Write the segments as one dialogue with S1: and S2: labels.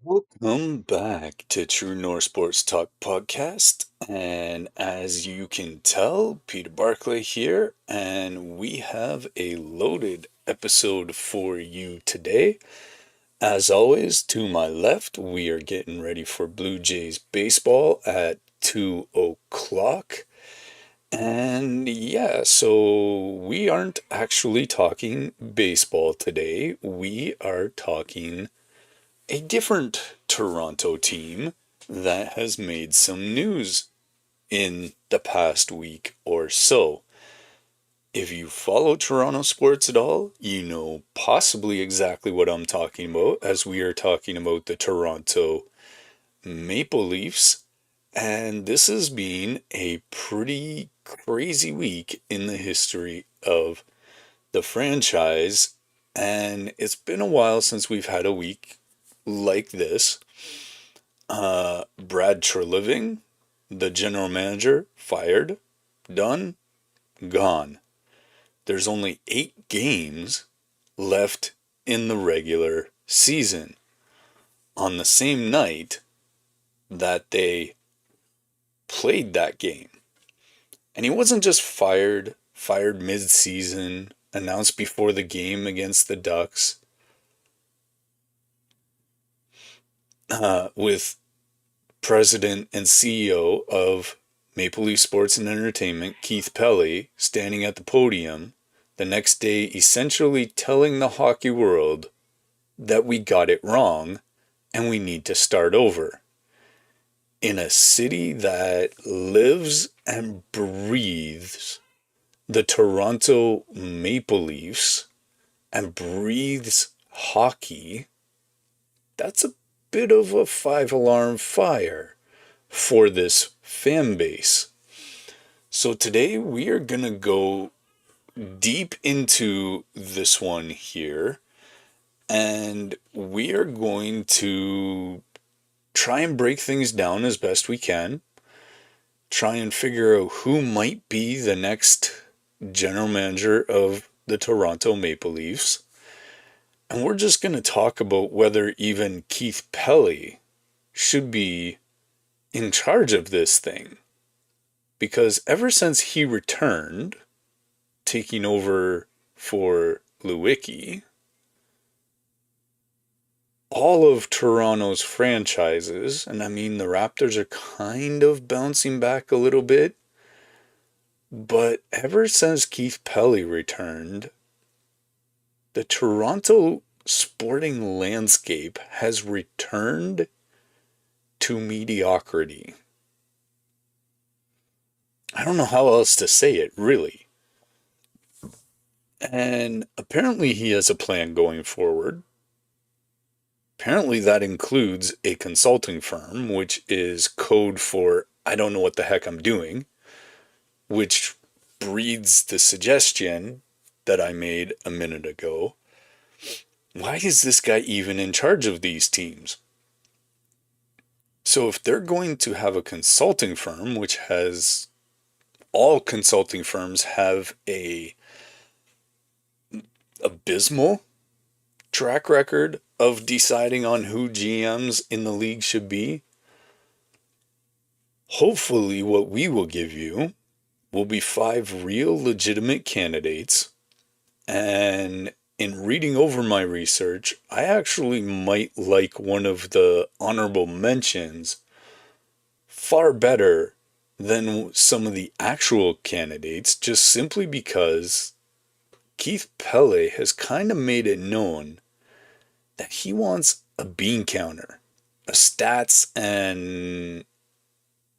S1: Welcome back to True North Sports Talk Podcast. And as you can tell, Peter Barclay here, and we have a loaded episode for you today. As always, to my left, we are getting ready for Blue Jays baseball at 2 o'clock. And yeah, so we aren't actually talking baseball today. We are talking a different Toronto team that has made some news in the past week or so. If you follow Toronto sports at all, you know possibly exactly what I'm talking about, as we are talking about the Toronto Maple Leafs. And this has been a pretty crazy week in the history of the franchise. And it's been a while since we've had a week like this. Brad Treliving, the general manager, fired, done, gone. There's only 8 games left in the regular season. On the same night that they played that game. And he wasn't just fired mid-season, announced before the game against the Ducks, with president and CEO of Maple Leaf Sports and Entertainment, Keith Pelley, standing at the podium the next day, essentially telling the hockey world that we got it wrong and we need to start over. In a city that lives and breathes the Toronto Maple Leafs and breathes hockey, that's a bit of a five-alarm fire for this fan base. So today we are going to go deep into this one here, and we are going to try and break things down as best we can, try and figure out who might be the next general manager of the Toronto Maple Leafs. And we're just going to talk about whether even Keith Pelley should be in charge of this thing. Because ever since he returned, taking over for Lewicki, all of Toronto's franchises, and I mean the Raptors are kind of bouncing back a little bit, but ever since Keith Pelley returned, the Toronto sporting landscape has returned to mediocrity. I don't know how else to say it, really. And apparently he has a plan going forward. Apparently that includes a consulting firm, which is code for I don't know what the heck I'm doing, which breeds the suggestion that I made a minute ago. Why is this guy even in charge of these teams? So if they're going to have a consulting firm, which has all consulting firms have a abysmal track record of deciding on who GMs in the league should be, hopefully what we will give you will be 5 real legitimate candidates. And in reading over my research, I actually might like one of the honorable mentions far better than some of the actual candidates, just simply because Keith Pelley has kind of made it known that he wants a bean counter, a stats and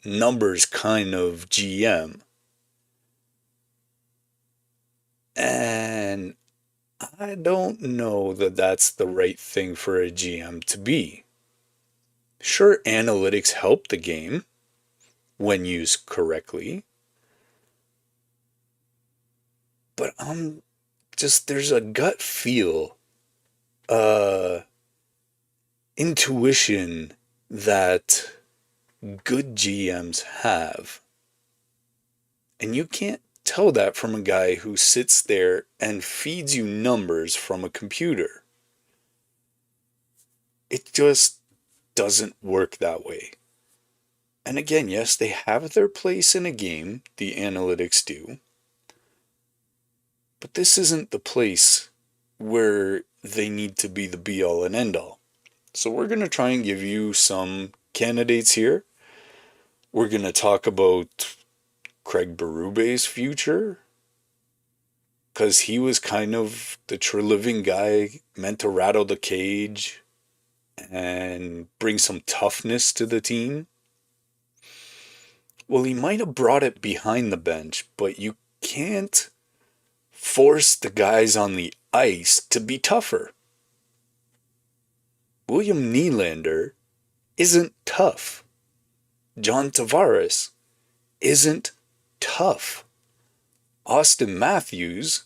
S1: numbers kind of GM. And I don't know that that's the right thing for a GM to be. Sure, analytics help the game when used correctly, but there's a gut feel, uh, intuition that good GMs have. And you can't tell that from a guy who sits there and feeds you numbers from a computer. It just doesn't work that way. And again, yes, they have their place in a game, the analytics do, but this isn't the place where they need to be the be all and end all. So we're going to try and give you some candidates here. We're going to talk about Craig Berube's future, because he was kind of the Treliving guy meant to rattle the cage and bring some toughness to the team. Well, he might have brought it behind the bench, but you can't force the guys on the ice to be tougher. William Nylander isn't tough. John Tavares isn't tough. Auston Matthews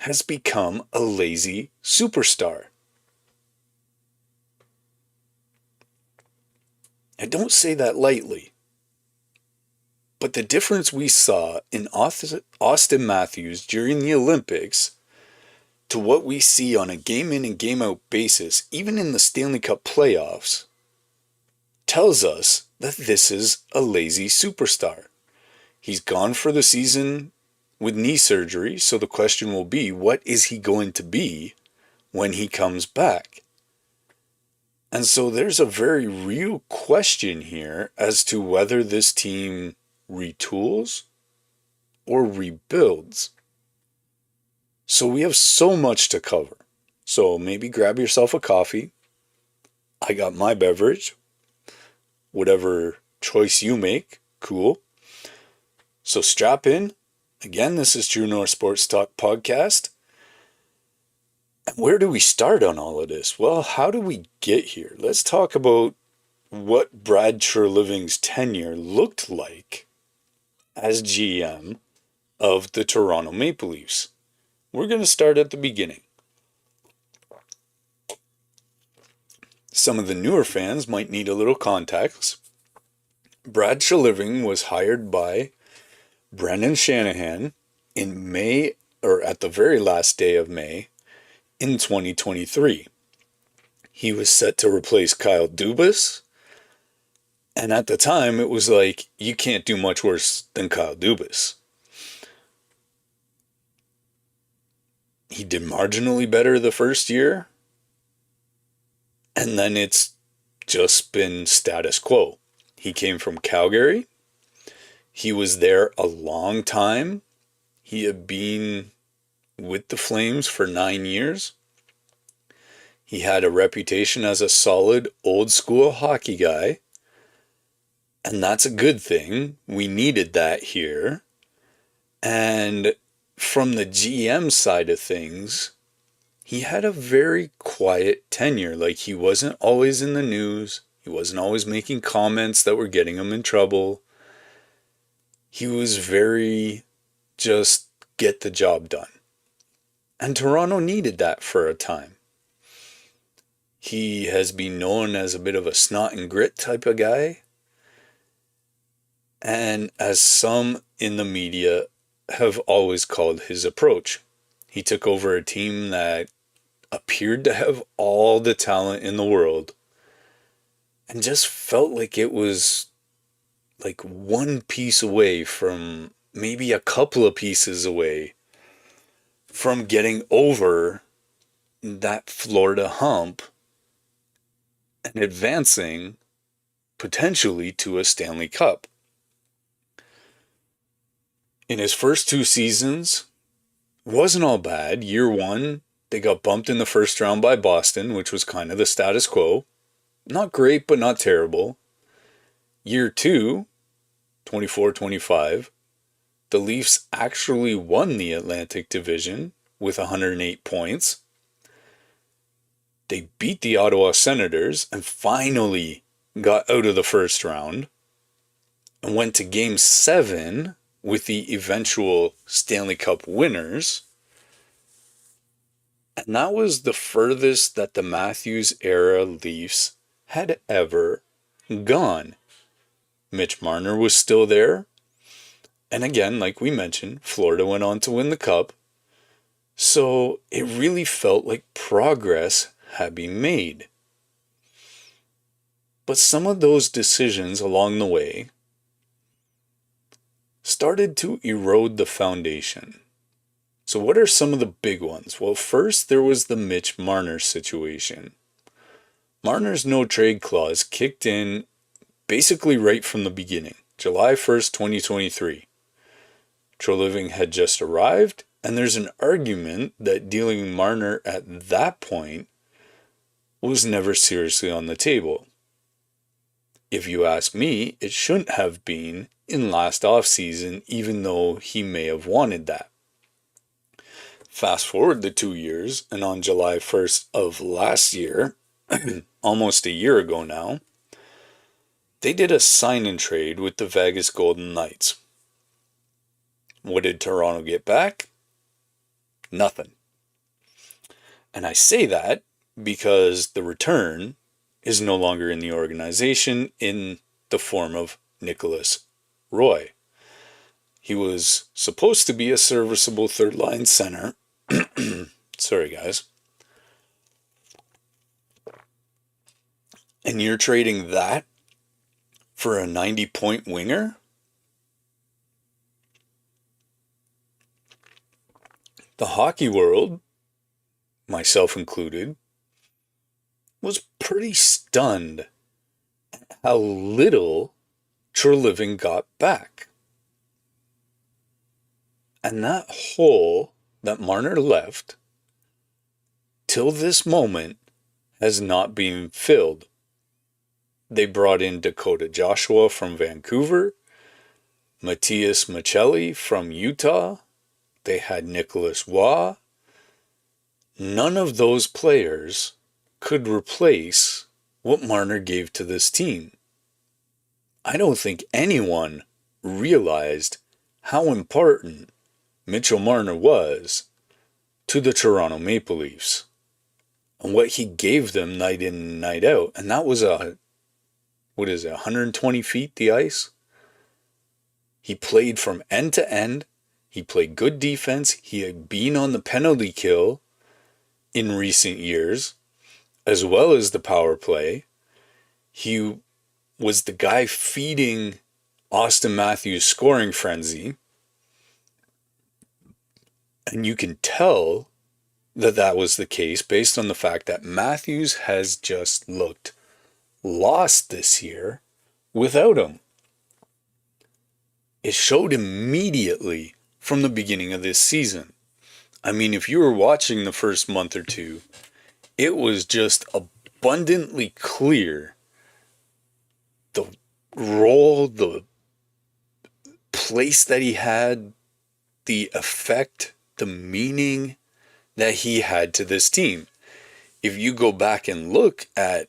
S1: has become a lazy superstar. I don't say that lightly. But the difference we saw in Auston Matthews during the Olympics to what we see on a game in and game out basis, even in the Stanley Cup playoffs, tells us that this is a lazy superstar. He's gone for the season with knee surgery, so the question will be, what is he going to be when he comes back? And so there's a very real question here as to whether this team retools or rebuilds. So we have so much to cover. So maybe grab yourself a coffee. I got my beverage. Whatever choice you make, cool. So strap in. Again, this is True North Sports Talk Podcast. And where do we start on all of this? Well, how do we get here? Let's talk about what Brad Treliving's tenure looked like as GM of the Toronto Maple Leafs. We're going to start at the beginning. Some of the newer fans might need a little context. Brad Treliving was hired by Brendan Shanahan in May, or at the very last day of May, in 2023. He was set to replace Kyle Dubas, and at the time it was like, you can't do much worse than Kyle Dubas. He did marginally better the first year, and then it's just been status quo. He came from Calgary. He was there a long time. He had been with the Flames for 9 years. He had a reputation as a solid, old-school hockey guy, and that's a good thing. We needed that here. And from the GM side of things, he had a very quiet tenure. Like, he wasn't always in the news. He wasn't always making comments that were getting him in trouble. He was very just get the job done. And Toronto needed that for a time. He has been known as a bit of a snot and grit type of guy. And as some in the media have always called his approach. He took over a team that appeared to have all the talent in the world and just felt like it was like one piece away from, maybe a couple of pieces away from getting over that Florida hump and advancing potentially to a Stanley Cup. In his first 2 seasons, wasn't all bad. Year 1, they got bumped in the first round by Boston, which was kind of the status quo. Not great, but not terrible. Year 2, 24-25, the Leafs actually won the Atlantic Division with 108 points. They beat the Ottawa Senators and finally got out of the first round and went to Game 7 with the eventual Stanley Cup winners. And that was the furthest that the Matthews era Leafs had ever gone. Mitch Marner was still there. And again, like we mentioned, Florida went on to win the Cup. So it really felt like progress had been made. But some of those decisions along the way started to erode the foundation. So what are some of the big ones? Well, first there was the Mitch Marner situation. Marner's no-trade clause kicked in basically right from the beginning, July 1st, 2023. Treliving had just arrived, and there's an argument that dealing Marner at that point was never seriously on the table. If you ask me, it shouldn't have been in last offseason, even though he may have wanted that. Fast forward the 2 years, and on July 1st of last year, almost a year ago now, they did a sign and trade with the Vegas Golden Knights. What did Toronto get back? Nothing. And I say that because the return is no longer in the organization in the form of Nicholas Roy. He was supposed to be a serviceable third-line center. Sorry, guys. And you're trading that for a 90-point winger? The hockey world, myself included, was pretty stunned at how little Treliving got back. And that hole that Marner left, till this moment, has not been filled. They brought in Dakota Joshua from Vancouver, Matthias Maccelli from Utah. They had Nicholas Waugh. None of those players could replace what Marner gave to this team. I don't think anyone realized how important Mitchell Marner was to the Toronto Maple Leafs and what he gave them night in and night out. And that was 120 feet the ice? He played from end to end. He played good defense. He had been on the penalty kill in recent years, as well as the power play. He was the guy feeding Austin Matthews' scoring frenzy. And you can tell that that was the case based on the fact that Matthews has just looked lost this year without him. It showed immediately from the beginning of this season. I mean, if you were watching the first month or two, it was just abundantly clear the role, the place that he had, the effect, the meaning that he had to this team. If you go back and look at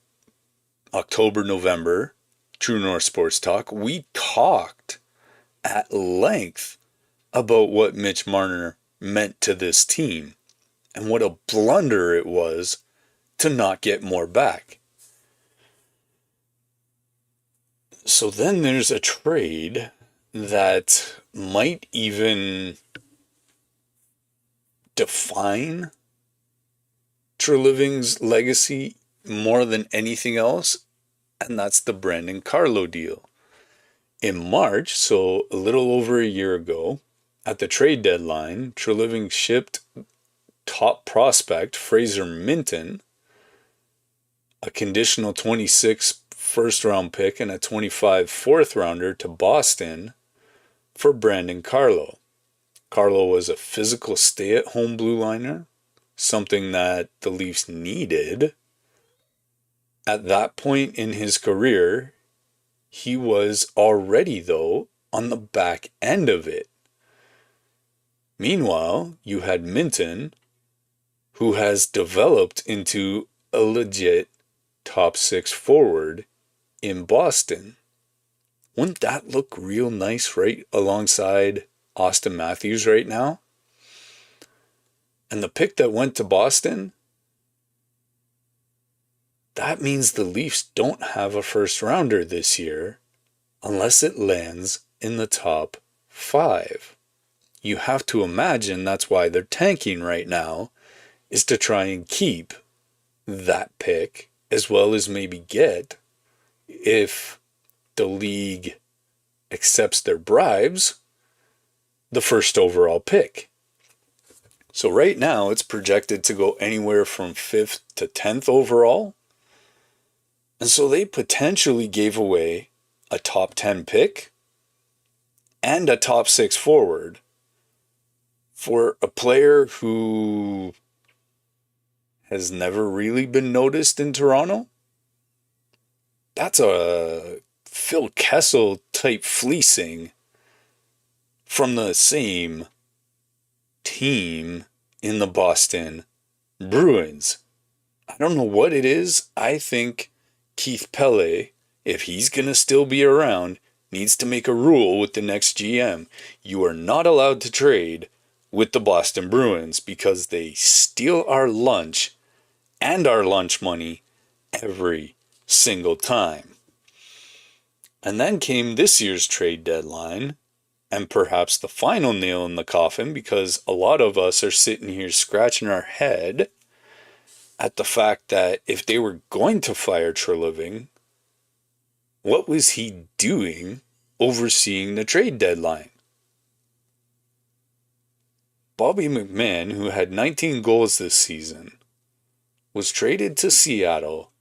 S1: October, November, True North Sports Talk, we talked at length about what Mitch Marner meant to this team and what a blunder it was to not get more back. So then there's a trade that might even define Treliving's legacy more than anything else, and that's the Brandon Carlo deal. In March, so a little over a year ago, at the trade deadline, Treliving shipped top prospect Fraser Minton, a conditional 26 first-round pick and a 25 fourth-rounder to Boston for Brandon Carlo. Carlo was a physical stay-at-home blue liner, something that the Leafs needed. At that point in his career, he was already, though, on the back end of it. Meanwhile, you had Minton, who has developed into a legit top six forward in Boston. Wouldn't that look real nice right alongside Austin Matthews right now? And the pick that went to Boston, that means the Leafs don't have a first rounder this year unless it lands in the top 5. You have to imagine that's why they're tanking right now, is to try and keep that pick as well as maybe get if the league accepts their bribes, the first overall pick. So right now it's projected to go anywhere from 5th to 10th overall. And so they potentially gave away a top 10 pick and a top 6 forward for a player who has never really been noticed in Toronto. That's a Phil Kessel type fleecing from the same team in the Boston Bruins. I don't know what it is. I think Keith Pelle, if he's going to still be around, needs to make a rule with the next GM. You are not allowed to trade with the Boston Bruins because they steal our lunch and our lunch money every single time. And then came this year's trade deadline, and perhaps the final nail in the coffin, because a lot of us are sitting here scratching our head at the fact that if they were going to fire Treliving, what was he doing overseeing the trade deadline? Bobby McMahon, who had 19 goals this season, was traded to Seattle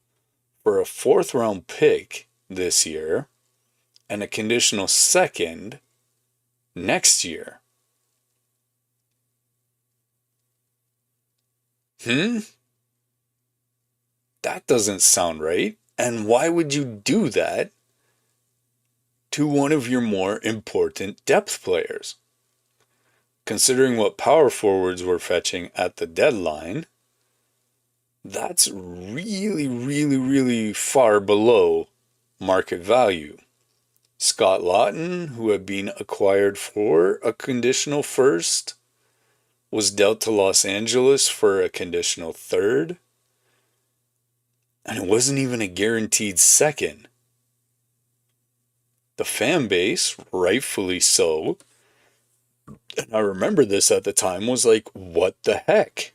S1: for a 4th round pick this year and a conditional 2nd next year. That doesn't sound right. And why would you do that to one of your more important depth players? Considering what power forwards were fetching at the deadline, that's really, really, really far below market value. Scott Laughton, who had been acquired for a conditional 1st, was dealt to Los Angeles for a conditional 3rd. And it wasn't even a guaranteed 2nd. The fan base, rightfully so, and I remember this at the time, was like, what the heck?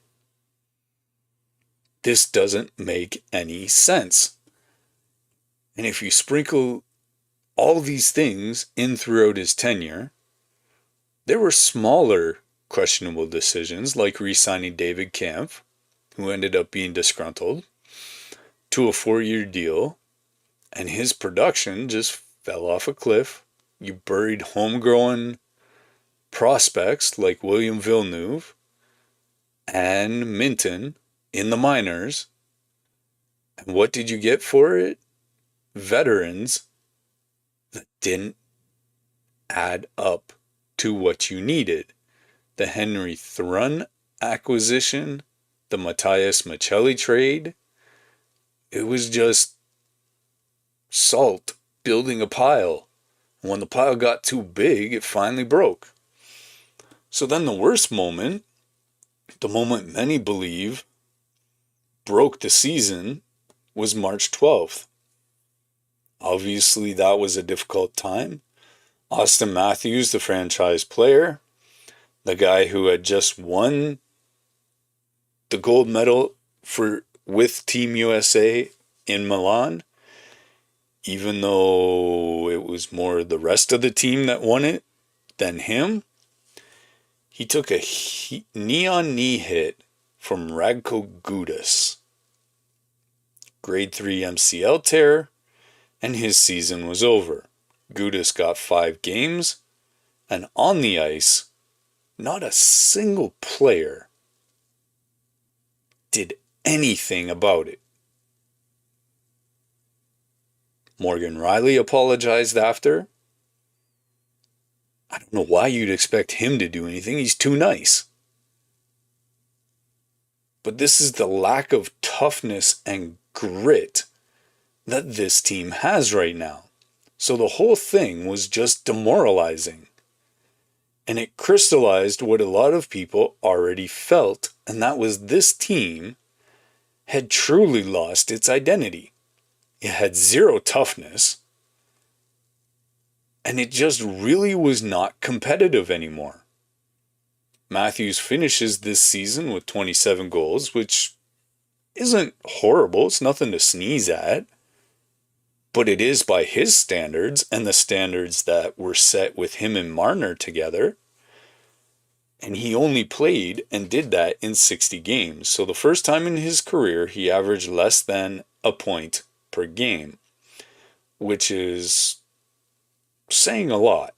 S1: This doesn't make any sense. And if you sprinkle all these things in throughout his tenure, there were smaller questionable decisions, like re-signing David Kampf, who ended up being disgruntled, to a 4-year deal, and his production just fell off a cliff. You buried homegrown prospects like William Villeneuve and Minton in the minors. And what did you get for it? Veterans that didn't add up to what you needed. The Henry Thrun acquisition, the Matthias Maccelli trade, it was just salt building a pile. When the pile got too big, it finally broke. So then the worst moment, the moment many believe broke the season, was March 12th. Obviously, that was a difficult time. Austin Matthews, the franchise player, the guy who had just won the gold medal with Team USA in Milan, even though it was more the rest of the team that won it than him, he took a knee-on-knee hit from Radko Gudas. Grade 3 MCL tear, and his season was over. Gudas got 5 games, and on the ice, not a single player did anything about it. Morgan Rielly apologized after. I don't know why you'd expect him to do anything. He's too nice. But this is the lack of toughness and grit that this team has right now. So the whole thing was just demoralizing. And it crystallized what a lot of people already felt, and that was this team had truly lost its identity. It had zero toughness, and it just really was not competitive anymore. Matthews finishes this season with 27 goals, which isn't horrible. It's nothing to sneeze at. but it is by his standards and the standards that were set with him and Marner together. And he only played and did that in 60 games. So the first time in his career, he averaged less than a point per game, which is saying a lot.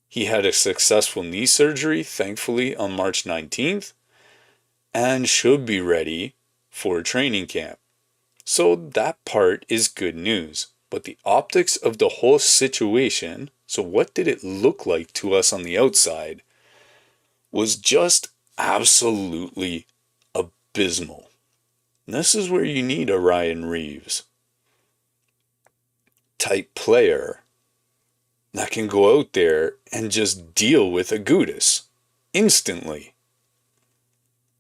S1: He had a successful knee surgery, thankfully, on March 19th, and should be ready for training camp. So that part is good news. But the optics of the whole situation, so what did it look like to us on the outside, was just absolutely abysmal. And this is where you need a Ryan Reaves type player that can go out there and just deal with Agudas instantly.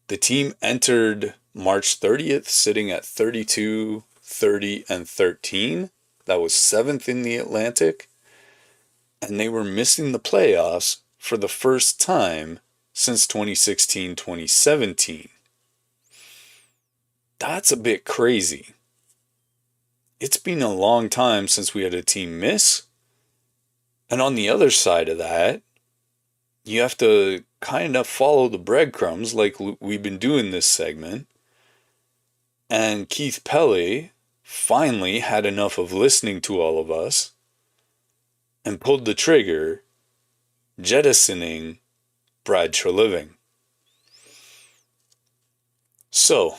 S1: The team entered March 30th sitting at 32, 30, and 13. That was 7th in the Atlantic. And they were missing the playoffs for the first time since 2016-2017. That's a bit crazy. It's been a long time since we had a team miss. And on the other side of that, you have to kind of follow the breadcrumbs like we've been doing this segment. And Keith Pelley finally had enough of listening to all of us and pulled the trigger, jettisoning Brad Treliving. So,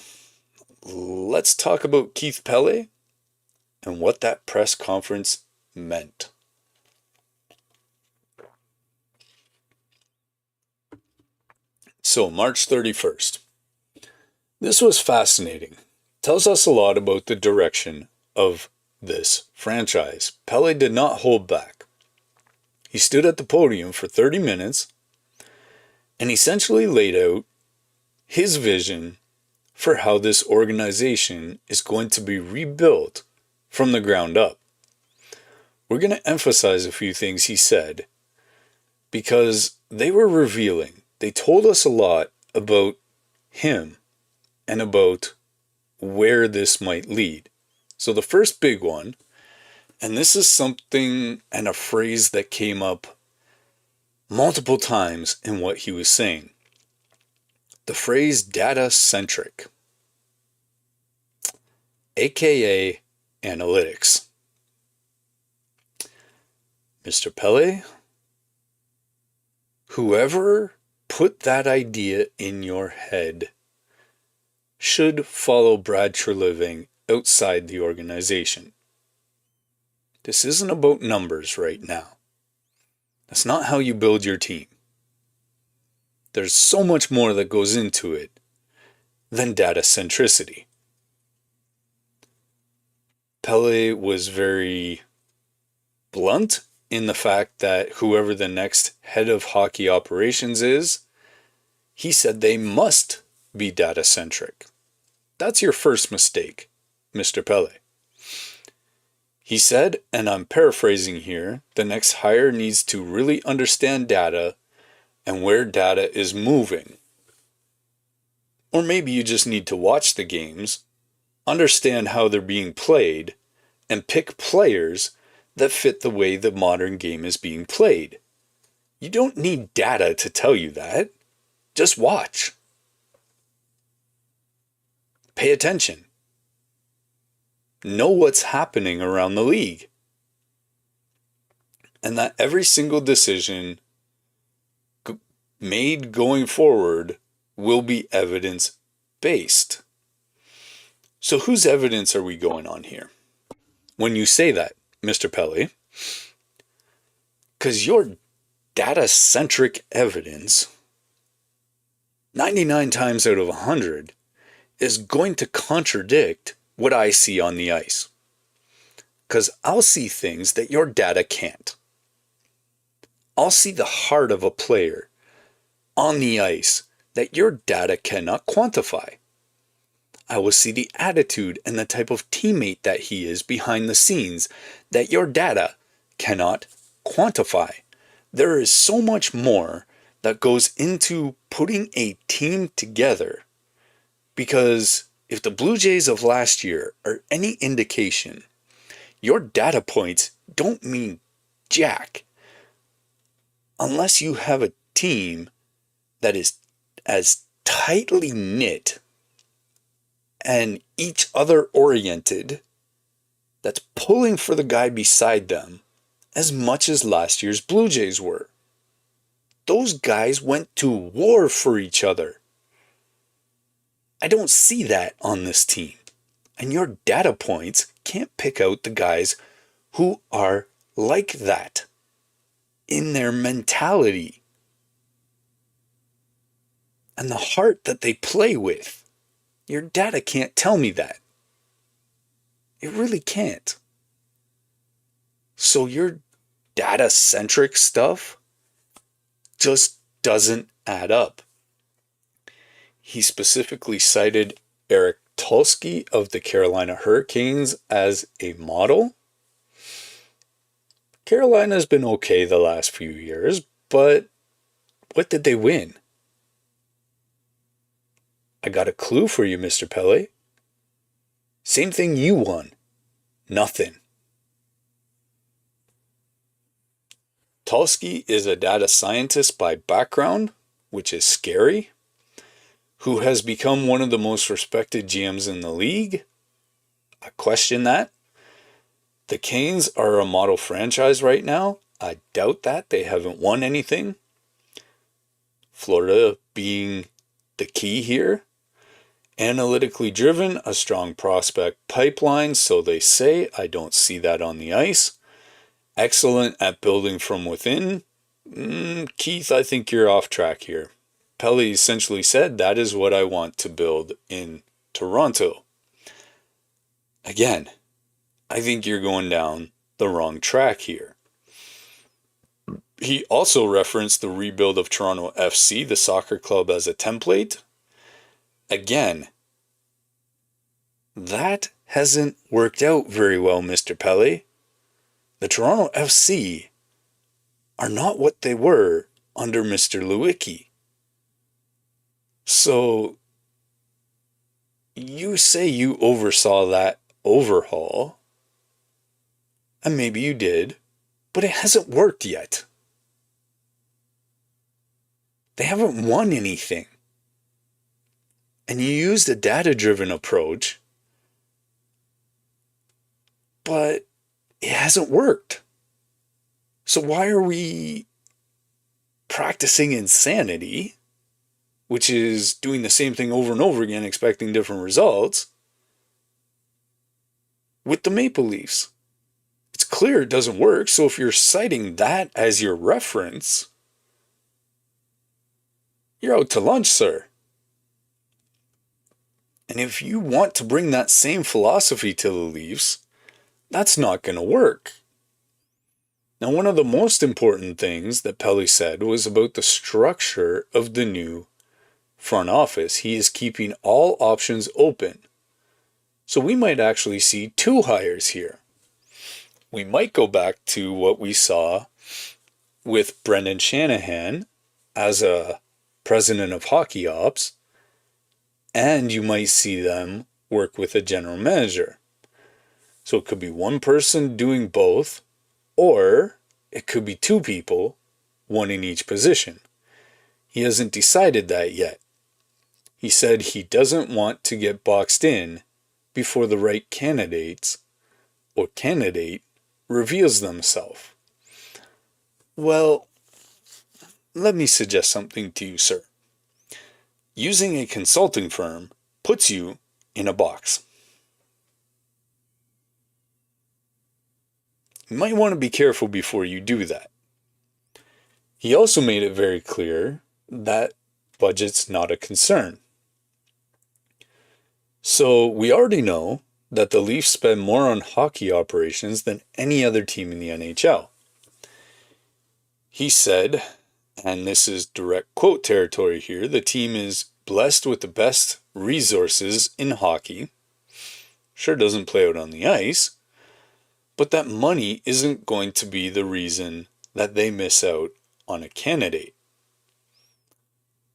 S1: let's talk about Keith Pelley and what that press conference meant. So, March 31st. This was fascinating. Tells us a lot about the direction of this franchise. Pelley did not hold back. He stood at the podium for 30 minutes and essentially laid out his vision for how this organization is going to be rebuilt from the ground up. We're going to emphasize a few things he said because they were revealing. They told us a lot about him and about where this might lead. So the first big one, and this is something and a phrase that came up multiple times in what he was saying. The phrase data-centric, aka analytics. Mr. Pelley, whoever put that idea in your head should follow Brad Treliving outside the organization. This isn't about numbers right now. That's not how you build your team. There's so much more that goes into it than data centricity. Pelley was very blunt in the fact that whoever the next head of hockey operations is, he said they must be data centric. That's your first mistake, Mr. Pelley. He said, and I'm paraphrasing here, the next hire needs to really understand data and where data is moving. Or maybe you just need to watch the games, understand how they're being played, and pick players that fit the way the modern game is being played. You don't need data to tell you that. Just watch. Pay attention. Know what's happening around the league. And that every single decision made going forward will be evidence-based. So whose evidence are we going on here? When you say that, Mr. Pelley, because your data-centric evidence, 99 times out of 100, is going to contradict what I see on the ice. Because I'll see things that your data can't. I'll see the heart of a player on the ice that your data cannot quantify. I will see the attitude and the type of teammate that he is behind the scenes that your data cannot quantify. There is so much more that goes into putting a team together, because if the Blue Jays of last year are any indication, Your data points don't mean jack unless you have a team that is as tightly knit and each other oriented, that's pulling for the guy beside them as much as last year's Blue Jays were. Those guys went to war for each other. I don't see that on this team. And your data points can't pick out the guys who are like that in their mentality and the heart that they play with. Your data can't tell me that. It really can't. So your data-centric stuff just doesn't add up. He specifically cited Eric Tulsky of the Carolina Hurricanes as a model. Carolina's been okay the last few years, but what did they win? I got a clue for you, Mr. Pele. Same thing you won. Nothing. Tulsky is a data scientist by background, which is scary, who has become one of the most respected GMs in the league. I question that. The Canes are a model franchise right now. I doubt that. They haven't won anything. Florida being the key here. Analytically driven, a strong prospect pipeline, so they say. I don't see that on the ice. Excellent at building from within. Keith, I think you're off track here. Pele essentially said, that is what I want to build in Toronto. Again, I think you're going down the wrong track here. He also referenced the rebuild of Toronto FC, the soccer club, as a template. Again, that hasn't worked out very well, Mr. Pele. The Toronto FC are not what they were under Mr. Lewicki. So, you say you oversaw that overhaul, and maybe you did, but it hasn't worked yet. They haven't won anything. And you used a data-driven approach, but it hasn't worked. So why are we practicing insanity, which is doing the same thing over and over again, expecting different results, with the Maple Leafs? It's clear it doesn't work, so if you're citing that as your reference, you're out to lunch, sir. And if you want to bring that same philosophy to the Leafs, that's not going to work. Now, one of the most important things that Pele said was about the structure of the new front office. He is keeping all options open. So we might actually see two hires here. We might go back to what we saw with Brendan Shanahan as a president of hockey ops, and you might see them work with a general manager. So it could be one person doing both, or it could be two people, one in each position. He hasn't decided that yet. He said he doesn't want to get boxed in before the right candidates or candidate reveals themselves. Well, let me suggest something to you, sir. Using a consulting firm puts you in a box. You might want to be careful before you do that. He also made it very clear that budget's not a concern. So we already know that the Leafs spend more on hockey operations than any other team in the NHL. He said, and this is direct quote territory here, the team is blessed with the best resources in hockey. Sure doesn't play out on the ice, but that money isn't going to be the reason that they miss out on a candidate.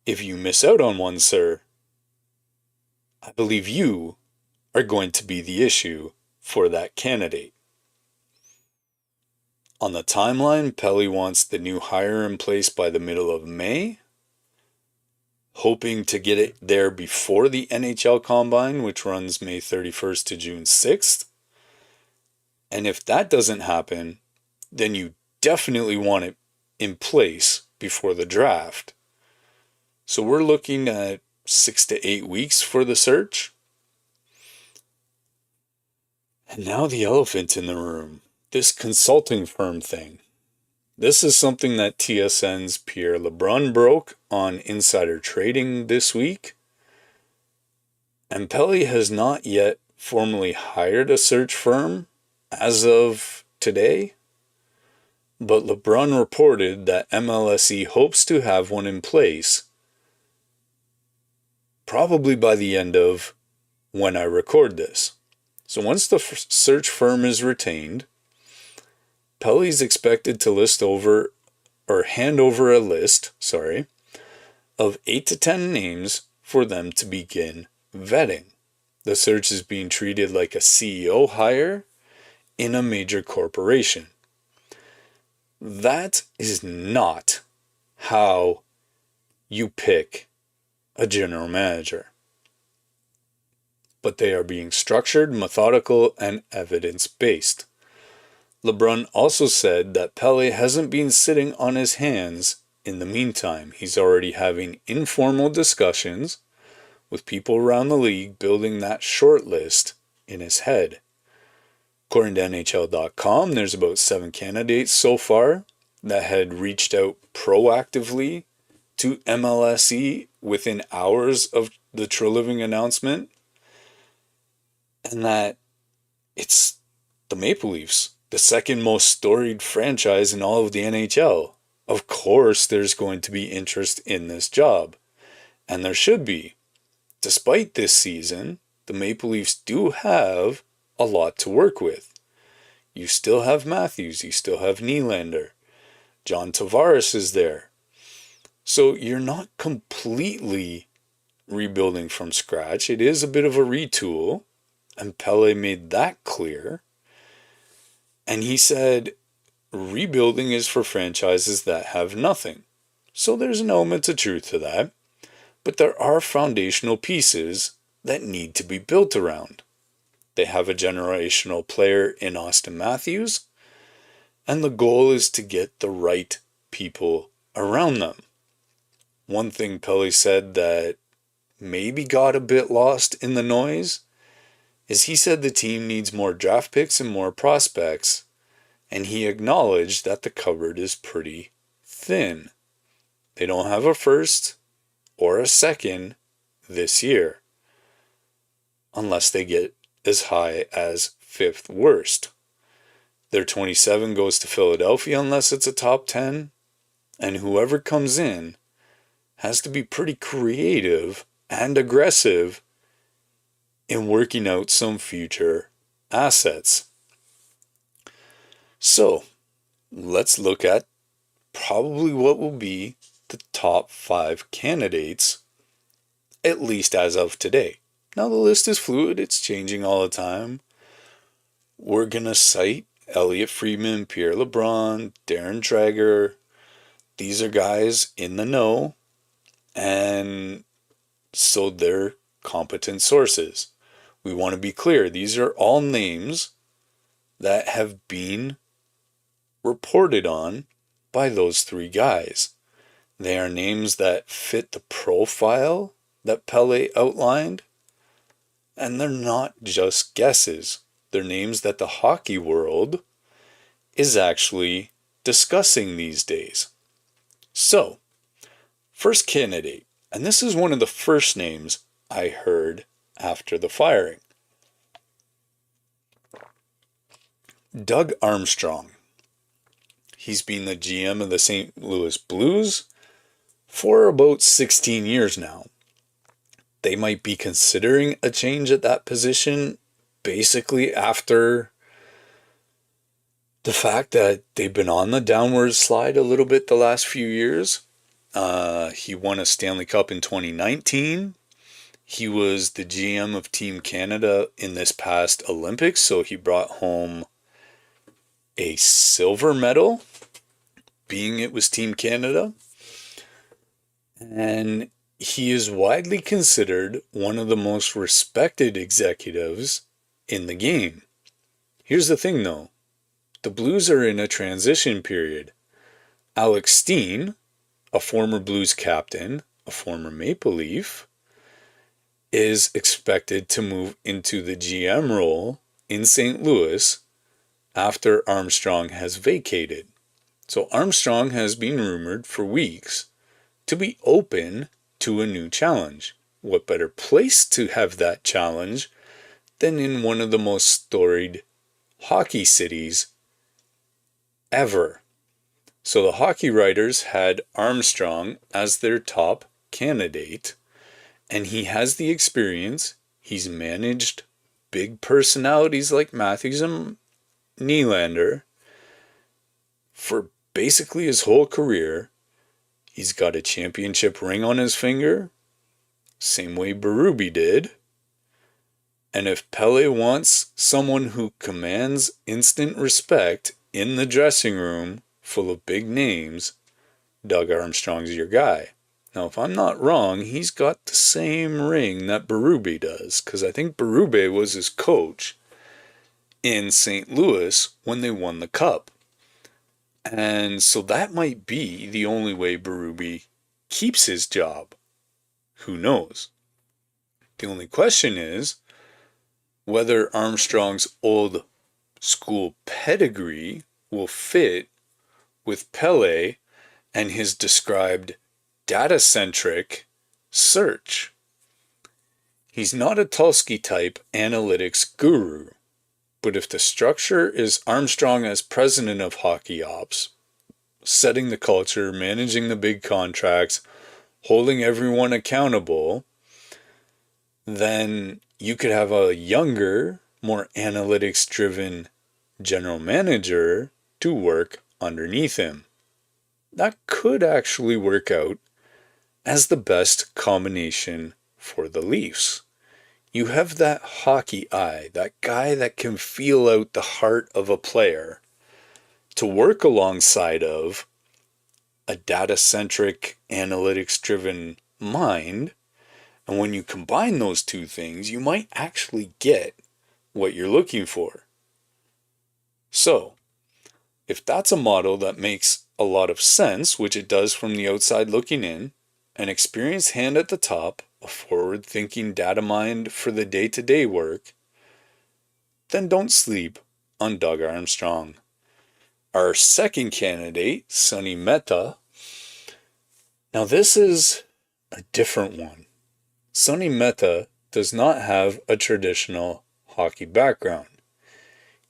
S1: If you miss out on one, sir, I believe you are going to be the issue for that candidate. On the timeline, Pelly wants the new hire in place by the middle of May, hoping to get it there before the NHL Combine, which runs May 31st to June 6th. And if that doesn't happen, then you definitely want it in place before the draft. So we're looking at 6 to 8 weeks for the search. And now the elephant in the room, this consulting firm thing. This is something that TSN's Pierre LeBrun broke on Insider Trading this week. And Pelly has not yet formally hired a search firm as of today. But LeBrun reported that MLSE hopes to have one in place probably by the end of when I record this. So once the search firm is retained, Pelly's expected to hand over a list, of 8 to 10 names for them to begin vetting. The search is being treated like a CEO hire in a major corporation. That is not how you pick a general manager. But they are being structured, methodical, and evidence-based. LeBrun also said that Pelly hasn't been sitting on his hands in the meantime. He's already having informal discussions with people around the league, building that short list in his head. According to NHL.com, there's about 7 candidates so far that had reached out proactively to MLSE within hours of the Treliving announcement. And that it's the Maple Leafs, the second most storied franchise in all of the NHL. Of course, there's going to be interest in this job. And there should be. Despite this season, the Maple Leafs do have a lot to work with. You still have Matthews, you still have Nylander, John Tavares is there. So you're not completely rebuilding from scratch. It is a bit of a retool, and Pelly made that clear. And he said rebuilding is for franchises that have nothing. So there's an element of truth to that. But there are foundational pieces that need to be built around. They have a generational player in Auston Matthews, and the goal is to get the right people around them. One thing Pelly said that maybe got a bit lost in the noise is he said the team needs more draft picks and more prospects, and he acknowledged that the cupboard is pretty thin. They don't have a first or a second this year, unless they get as high as 5th worst. Their 27 goes to Philadelphia unless it's a top 10, and whoever comes in has to be pretty creative and aggressive in working out some future assets. So, let's look at probably what will be the top 5 candidates, at least as of today. Now the list is fluid, it's changing all the time. We're going to cite Elliot Friedman, Pierre LeBrun, Darren Dreger. These are guys in the know, and so they're competent sources. We want to be clear, these are all names that have been reported on by those 3 guys. They are names that fit the profile that Pelly outlined, and they're not just guesses. They're names that the hockey world is actually discussing these days. So, first candidate, and this is one of the first names I heard after the firing. Doug Armstrong. He's been the GM of the St. Louis Blues for about 16 years now. They might be considering a change at that position basically after the fact that they've been on the downward slide a little bit the last few years. He won a Stanley Cup in 2019. He was the GM of Team Canada in this past Olympics, so he brought home a silver medal, being it was Team Canada. And he is widely considered one of the most respected executives in the game. Here's the thing though, the Blues are in a transition period. Alex Steen, a former Blues captain, a former Maple Leaf, is expected to move into the GM role in St. Louis after Armstrong has vacated. So Armstrong has been rumored for weeks to be open to a new challenge. What better place to have that challenge than in one of the most storied hockey cities ever? So the hockey writers had Armstrong as their top candidate, and he has the experience. He's managed big personalities like Matthews and Nylander for basically his whole career. He's got a championship ring on his finger, same way Berube did. And if Pele wants someone who commands instant respect in the dressing room full of big names, Doug Armstrong's your guy. Now, if I'm not wrong, he's got the same ring that Berube does, because I think Berube was his coach in St. Louis when they won the Cup. And so that might be the only way Berube keeps his job. Who knows? The only question is whether Armstrong's old school pedigree will fit with Pele and his described data-centric search. He's not a Tulsky type analytics guru, but if the structure is Armstrong as president of hockey ops, setting the culture, managing the big contracts, holding everyone accountable, then you could have a younger, more analytics-driven general manager to work underneath him. That could actually work out as the best combination for the Leafs. You have that hockey eye, that guy that can feel out the heart of a player, to work alongside of a data-centric, analytics-driven mind. And when you combine those two things, you might actually get what you're looking for. So, if that's a model that makes a lot of sense, which it does from the outside looking in, an experienced hand at the top, a forward-thinking data mind for the day-to-day work, then don't sleep on Doug Armstrong. Our second candidate, Sonny Mehta. Now this is a different one. Sonny Mehta does not have a traditional hockey background.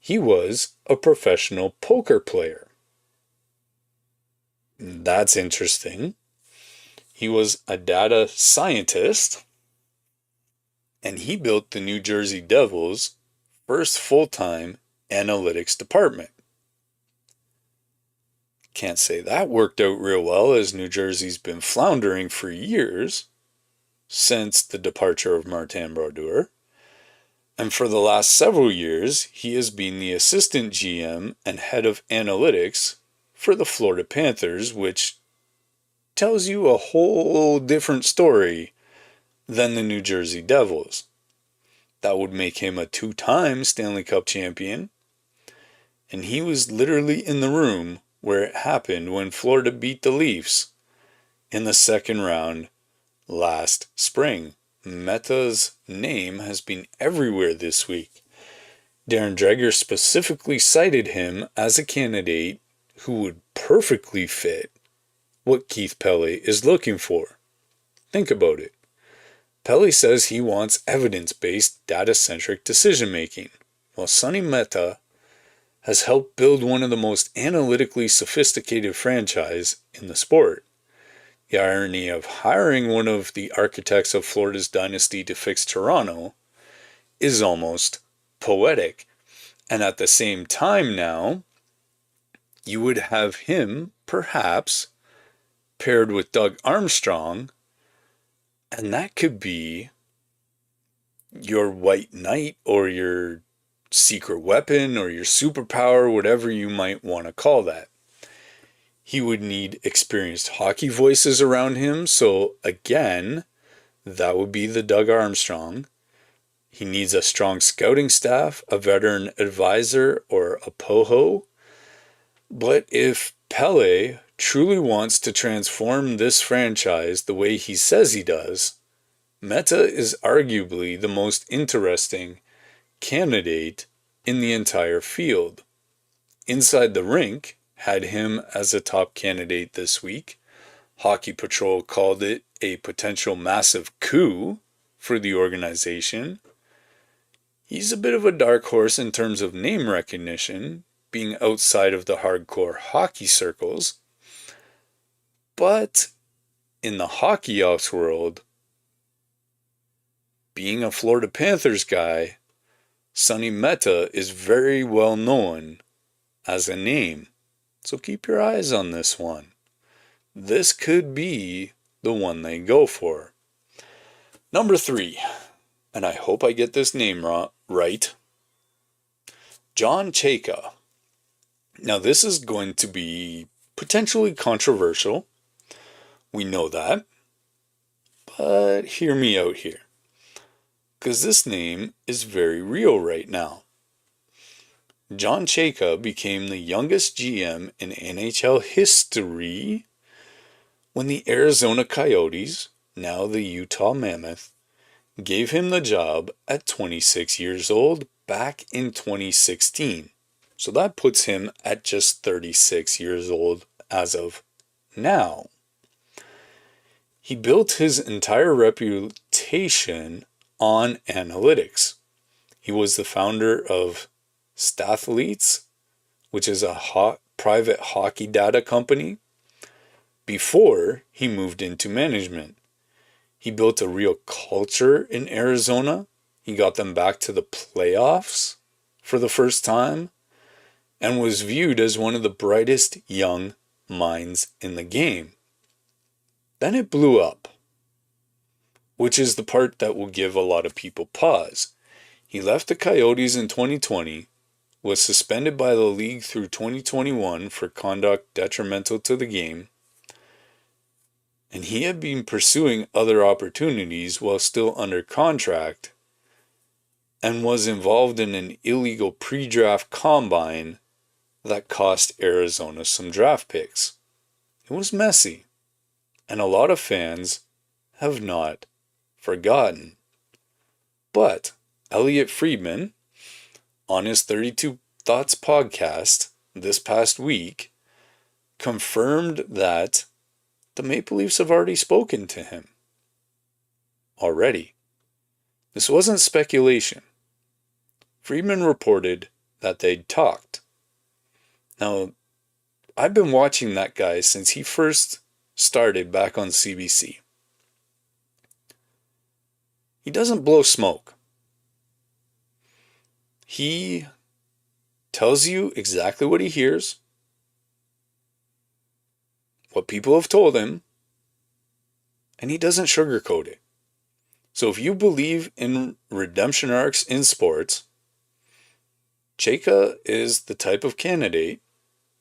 S1: He was a professional poker player. That's interesting. He was a data scientist, and he built the New Jersey Devils' first full-time analytics department. Can't say that worked out real well, as New Jersey's been floundering for years since the departure of Martin Brodeur. And for the last several years, he has been the assistant GM and head of analytics for the Florida Panthers, which tells you a whole different story than the New Jersey Devils. That would make him a two-time Stanley Cup champion. And he was literally in the room where it happened when Florida beat the Leafs in the second round last spring. Mehta's name has been everywhere this week. Darren Dreger specifically cited him as a candidate who would perfectly fit what Keith Pele is looking for. Think about it. Pele says he wants evidence-based, data-centric decision-making, while Sonny Mehta has helped build one of the most analytically sophisticated franchise in the sport. The irony of hiring one of the architects of Florida's dynasty to fix Toronto is almost poetic. And at the same time now, you would have him, perhaps, paired with Doug Armstrong, and that could be your white knight or your secret weapon or your superpower, whatever you might want to call that. He would need experienced hockey voices around him, so again, that would be the Doug Armstrong. He needs a strong scouting staff, a veteran advisor, or a POHO. But if Pele truly wants to transform this franchise the way he says he does, Meta is arguably the most interesting candidate in the entire field. Inside the Rink had him as a top candidate this week. Hockey Patrol called it a potential massive coup for the organization. He's a bit of a dark horse in terms of name recognition, being outside of the hardcore hockey circles. But in the hockey ops world, being a Florida Panthers guy, Sonny Meta is very well known as a name. So keep your eyes on this one. This could be the one they go for. Number 3, and I hope I get this name right, John Chayka. Now this is going to be potentially controversial. We know that. But hear me out here. Because this name is very real right now. John Chayka became the youngest GM in NHL history when the Arizona Coyotes, now the Utah Mammoth, gave him the job at 26 years old back in 2016. So that puts him at just 36 years old as of now. He built his entire reputation on analytics. He was the founder of Stathletes, which is a private hockey data company, before he moved into management. He built a real culture in Arizona. He got them back to the playoffs for the first time and was viewed as one of the brightest young minds in the game. Then it blew up, which is the part that will give a lot of people pause. He left the Coyotes in 2020, was suspended by the league through 2021 for conduct detrimental to the game, and he had been pursuing other opportunities while still under contract and was involved in an illegal pre-draft combine that cost Arizona some draft picks. It was messy, and a lot of fans have not forgotten. But Elliot Friedman, on his 32 Thoughts podcast this past week, confirmed that the Maple Leafs have already spoken to him. Already. This wasn't speculation. Friedman reported that they'd talked. Now, I've been watching that guy since he first started back on CBC. He doesn't blow smoke. He tells you exactly what he hears, what people have told him, and he doesn't sugarcoat it. So if you believe in redemption arcs in sports, Chayka is the type of candidate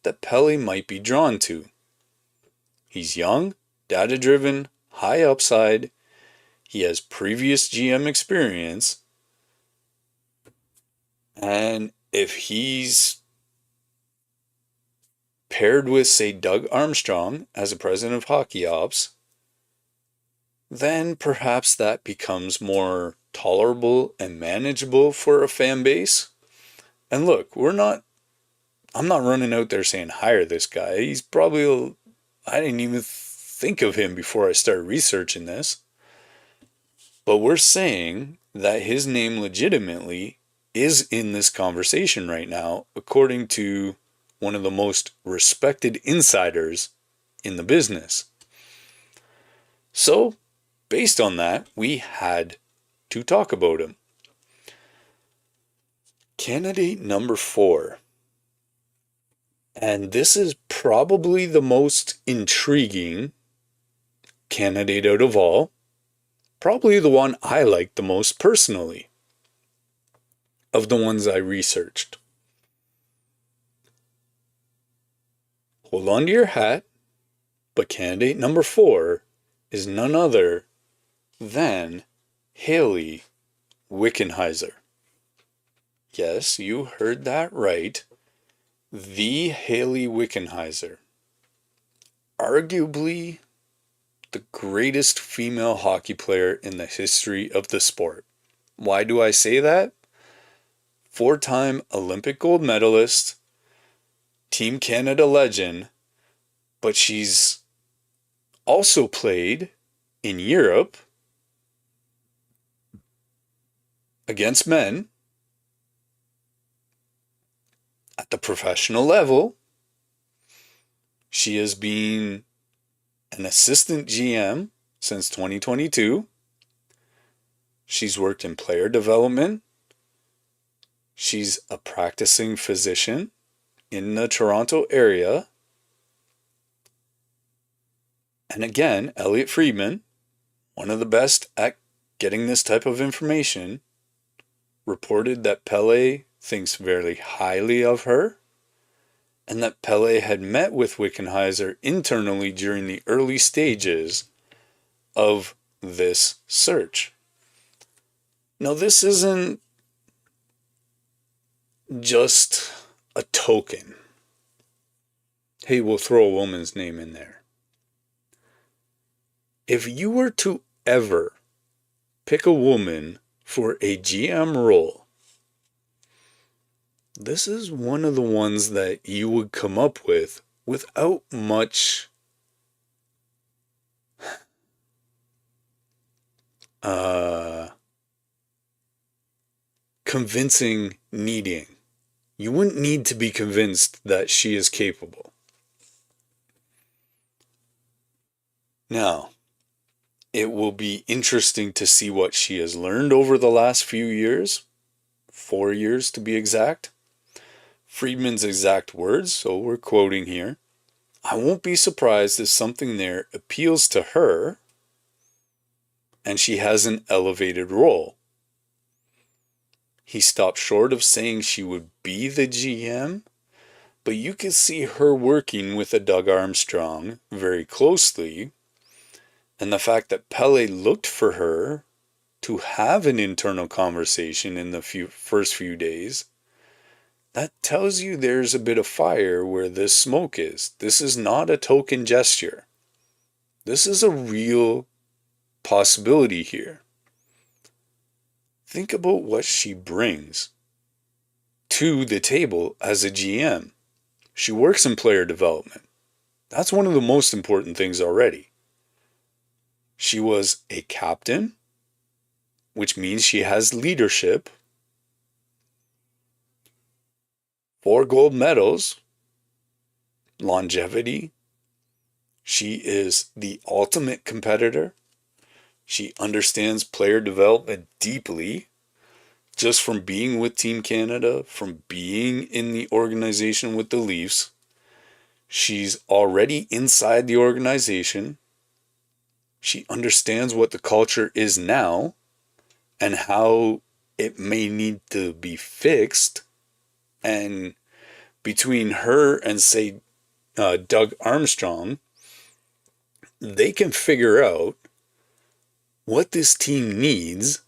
S1: that Pele might be drawn to. He's young, data-driven, high upside. He has previous GM experience. And if he's paired with, say, Doug Armstrong as a president of hockey ops, then perhaps that becomes more tolerable and manageable for a fan base. And look, I'm not running out there saying hire this guy. He's probably, I didn't even think of him before I started researching this. But we're saying that his name legitimately is in this conversation right now, according to one of the most respected insiders in the business. So, based on that, we had to talk about him. Candidate number 4. And this is probably the most intriguing candidate out of all. Probably the one I like the most personally. of the ones I researched. Hold on to your hat, but candidate number 4 is none other than Hayley Wickenheiser. Yes, you heard that right. The Hayley Wickenheiser. Arguably the greatest female hockey player in the history of the sport. Why do I say that? 4-time Olympic gold medalist, Team Canada legend, but she's also played in Europe against men at the professional level. She has been an assistant GM since 2022. She's worked in player development. She's a practicing physician in the Toronto area. And again, Elliotte Friedman, one of the best at getting this type of information, reported that Pele thinks very highly of her, and that Pele had met with Wickenheiser internally during the early stages of this search. Now, this isn't just a token. Hey, we'll throw a woman's name in there. If you were to ever pick a woman for a GM role, this is one of the ones that you would come up with without much convincing needing. You wouldn't need to be convinced that she is capable. Now, it will be interesting to see what she has learned over the last few years, 4 years to be exact. Friedman's exact words, so we're quoting here. I won't be surprised if something there appeals to her and she has an elevated role. He stopped short of saying she would be the GM, but you could see her working with a Doug Armstrong very closely, and the fact that Pele looked for her to have an internal conversation in the first few days, that tells you there's a bit of fire where this smoke is. This is not a token gesture. This is a real possibility here. Think about what she brings to the table as a GM. She works in player development. That's one of the most important things already. She was a captain, which means she has leadership. 4 gold medals, longevity. She is the ultimate competitor. She understands player development deeply, just from being with Team Canada, from being in the organization with the Leafs. She's already inside the organization. She understands what the culture is now and how it may need to be fixed. And between her and, say, Doug Armstrong, they can figure out what this team needs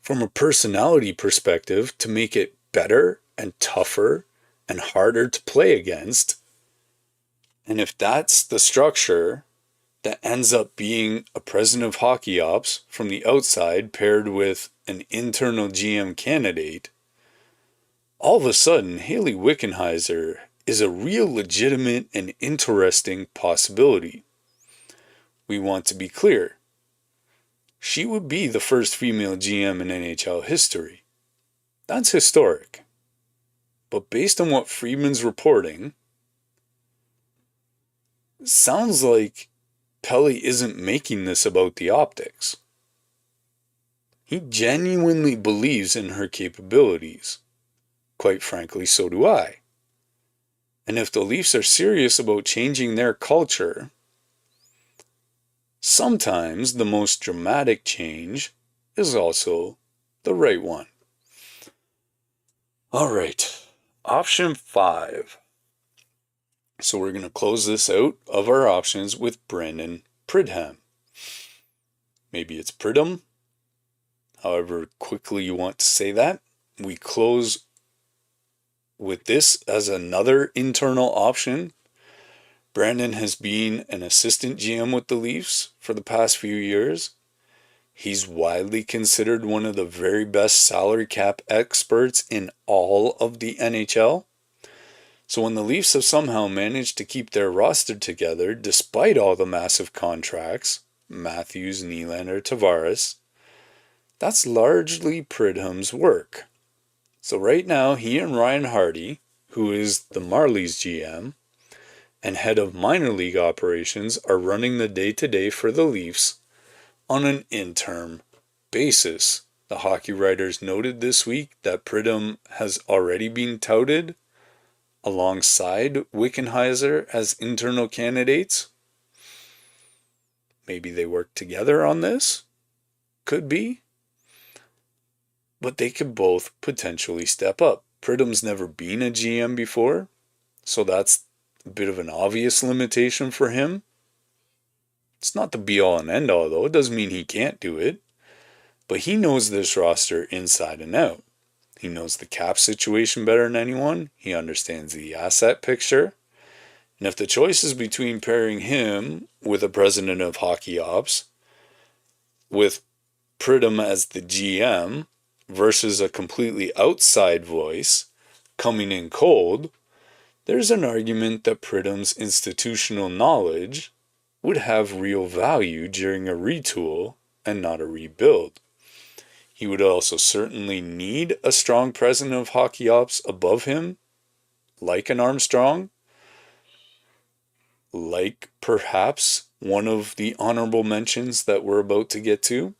S1: from a personality perspective to make it better and tougher and harder to play against. And if that's the structure that ends up being a president of hockey ops from the outside paired with an internal GM candidate, all of a sudden Hayley Wickenheiser is a real legitimate and interesting possibility. We want to be clear. She would be the first female GM in NHL history. That's historic. But based on what Friedman's reporting, it sounds like Pele isn't making this about the optics. He genuinely believes in her capabilities. Quite frankly, so do I. And if the Leafs are serious about changing their culture, sometimes the most dramatic change is also the right one. All right, option 5. So we're going to close this out of our options with Brandon Pridham. Maybe it's Pridham, however quickly you want to say that. We close with this as another internal option. Brandon has been an assistant GM with the Leafs for the past few years. He's widely considered one of the very best salary cap experts in all of the NHL. So when the Leafs have somehow managed to keep their roster together despite all the massive contracts, Matthews, Nylander, Tavares, that's largely Pridham's work. So right now, he and Ryan Hardy, who is the Marlies GM and head of minor league operations, are running the day-to-day for the Leafs on an interim basis. The hockey writers noted this week that Pridham has already been touted alongside Wickenheiser as internal candidates. Maybe they work together on this. Could be. But they could both potentially step up. Pridham's never been a GM before, so that's a bit of an obvious limitation for him. It's not the be-all and end-all, though. It doesn't mean he can't do it. But he knows this roster inside and out. He knows the cap situation better than anyone. He understands the asset picture. And if the choice is between pairing him with a president of hockey ops, with Pridham as the GM, versus a completely outside voice coming in cold, there's an argument that Pridham's institutional knowledge would have real value during a retool and not a rebuild. He would also certainly need a strong president of hockey ops above him, like an Armstrong, like perhaps one of the honorable mentions that we're about to get to.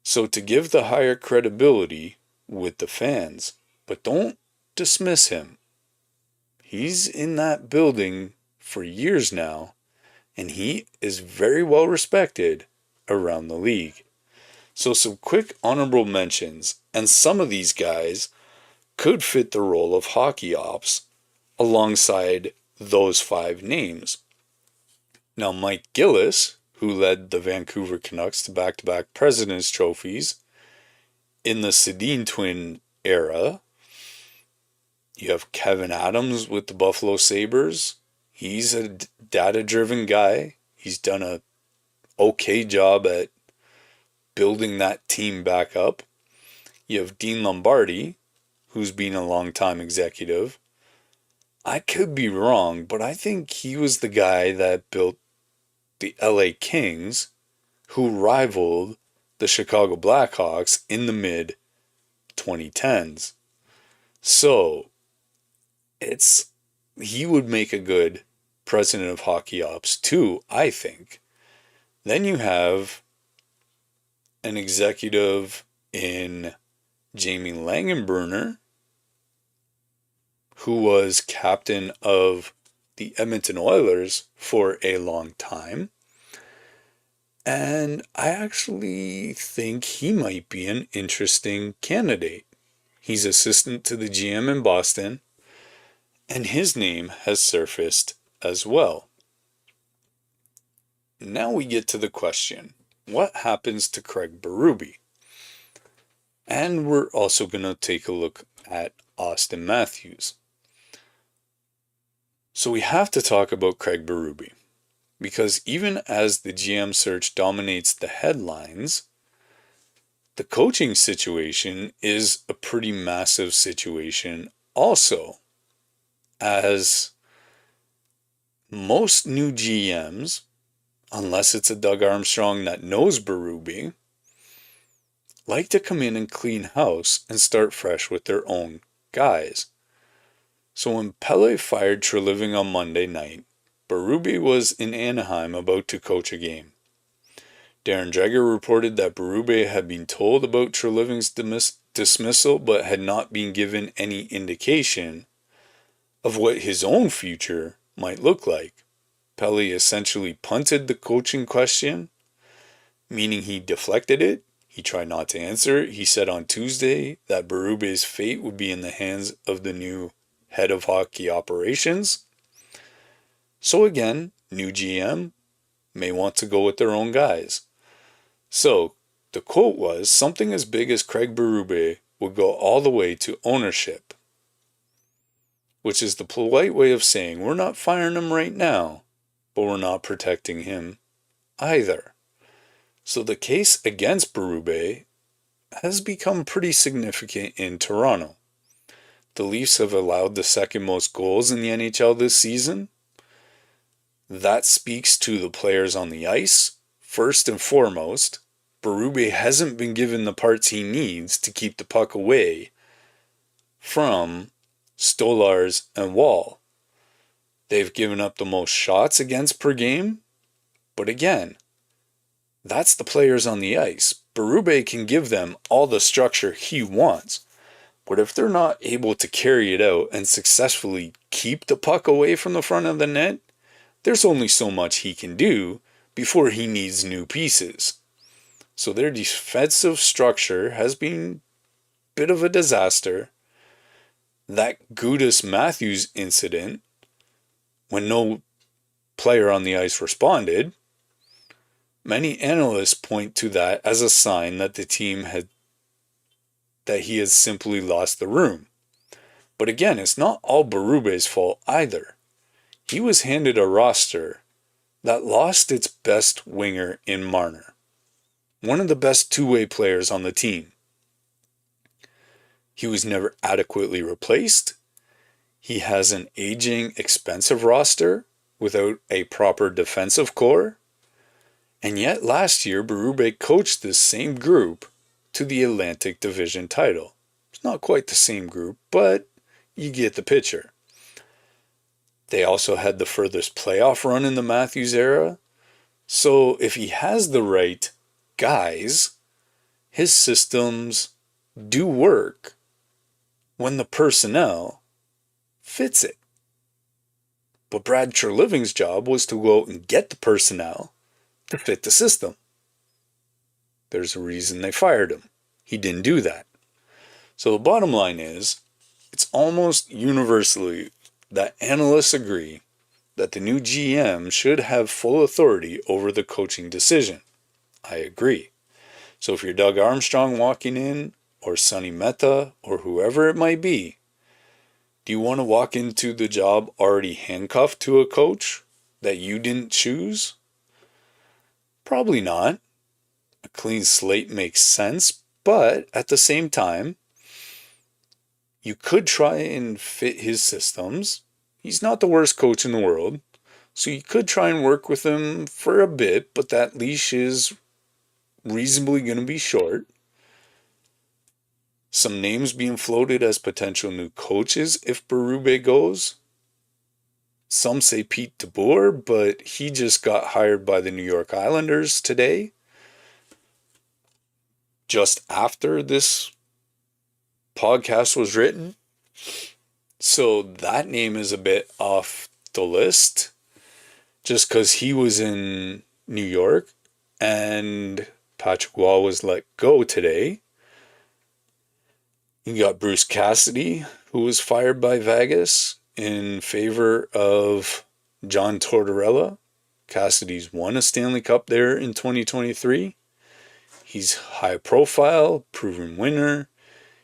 S1: So to give the higher credibility with the fans, but don't dismiss him. He's in that building for years now, and he is very well respected around the league. So some quick honorable mentions, and some of these guys could fit the role of hockey ops alongside those 5 names. Now Mike Gillis, who led the Vancouver Canucks to back-to-back President's trophies in the Sedin twin era. You have Kevin Adams with the Buffalo Sabres. He's a data-driven guy. He's done a okay job at building that team back up. You have Dean Lombardi, who's been a long-time executive. I could be wrong, but I think he was the guy that built the LA Kings, who rivaled the Chicago Blackhawks in the mid-2010s. So, he would make a good president of hockey ops too, I think. Then you have an executive in Jamie Langenbrunner, who was captain of the Edmonton Oilers for a long time. And I actually think he might be an interesting candidate. He's assistant to the GM in Boston, and his name has surfaced as well. Now we get to the question, what happens to Craig Berube? And we're also going to take a look at Auston Matthews. So we have to talk about Craig Berube, because even as the GM search dominates the headlines, the coaching situation is a pretty massive situation also, as most new GMs, unless it's a Doug Armstrong that knows Berube, like to come in and clean house and start fresh with their own guys. So when Pele fired Treliving on Monday night, Berube was in Anaheim about to coach a game. Darren Dreger reported that Berube had been told about Treliving's dismissal but had not been given any indication of what his own future might look like. Pele essentially punted the coaching question, meaning he deflected it. He tried not to answer. He said on Tuesday that Berube's fate would be in the hands of the new head of hockey operations. So again, new GM may want to go with their own guys. So the quote was, something as big as Craig Berube would go all the way to ownership, which is the polite way of saying we're not firing him right now, but we're not protecting him either. So the case against Berube has become pretty significant in Toronto. The Leafs have allowed the second most goals in the NHL this season. That speaks to the players on the ice. First and foremost, Berube hasn't been given the parts he needs to keep the puck away from Stolarz and Wall. They've given up the most shots against per game, but again, that's the players on the ice. Berube can give them all the structure he wants, but if they're not able to carry it out and successfully keep the puck away from the front of the net, there's only so much he can do before he needs new pieces. So their defensive structure has been a bit of a disaster. That Gudas Matthews incident, when no player on the ice responded, many analysts point to that as a sign that he has simply lost the room. But again, it's not all Berube's fault either. He was handed a roster that lost its best winger in Marner, one of the best two-way players on the team. He was never adequately replaced. He has an aging, expensive roster without a proper defensive core. And yet last year, Berube coached this same group to the Atlantic Division title. It's not quite the same group, but you get the picture. They also had the furthest playoff run in the Matthews era. So if he has the right guys, his systems do work when the personnel fits it. But Brad Treliving's job was to go out and get the personnel to fit the system. There's a reason they fired him. He didn't do that. So the bottom line is, it's almost universally that analysts agree that the new GM should have full authority over the coaching decision. I agree. So if you're Doug Armstrong walking in, or Sonny Mehta, or whoever it might be, do you want to walk into the job already handcuffed to a coach that you didn't choose? Probably not. A clean slate makes sense, but at the same time, you could try and fit his systems. He's not the worst coach in the world, so you could try and work with him for a bit, but that leash is reasonably going to be short. Some names being floated as potential new coaches if Berube goes. Some say Pete DeBoer, but he just got hired by the New York Islanders today, just after this podcast was written. So that name is a bit off the list, just because he was in New York and Patrick Wall was let go today. You got Bruce Cassidy, who was fired by Vegas in favor of John Tortorella. Cassidy's won a Stanley Cup there in 2023. He's high profile, proven winner.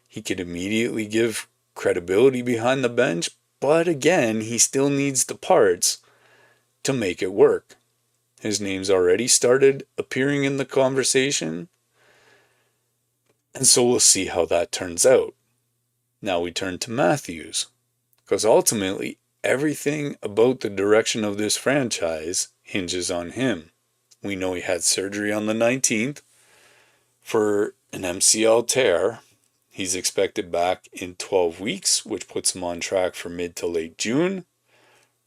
S1: He could immediately give credibility behind the bench, but again, he still needs the parts to make it work. His name's already started appearing in the conversation, and so we'll see how that turns out. Now we turn to Matthews, because ultimately everything about the direction of this franchise hinges on him. We know he had surgery on the 19th for an MCL tear. He's expected back in 12 weeks, which puts him on track for mid to late June,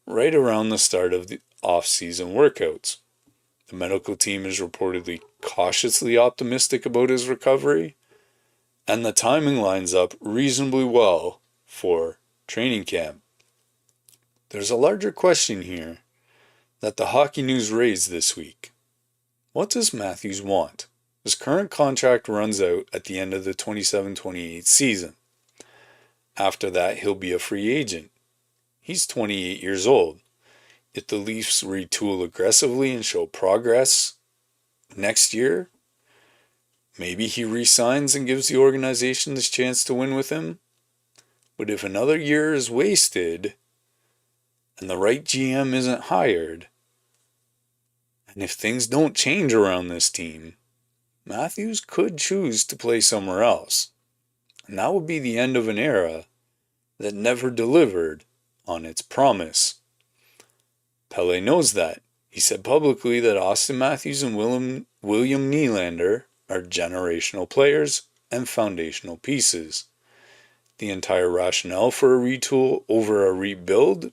S1: right around the start of the off-season workouts. The medical team is reportedly cautiously optimistic about his recovery, and the timing lines up reasonably well for training camp. There's a larger question here that the Hockey News raised this week. What does Matthews want? His current contract runs out at the end of the 27-28 season. After that, he'll be a free agent. He's 28 years old. If the Leafs retool aggressively and show progress next year, maybe he resigns and gives the organization this chance to win with him. But if another year is wasted and the right GM isn't hired, and if things don't change around this team, Matthews could choose to play somewhere else. And that would be the end of an era that never delivered on its promise. Pele knows that. He said publicly that Auston Matthews and William Nylander are generational players and foundational pieces. The entire rationale for a retool over a rebuild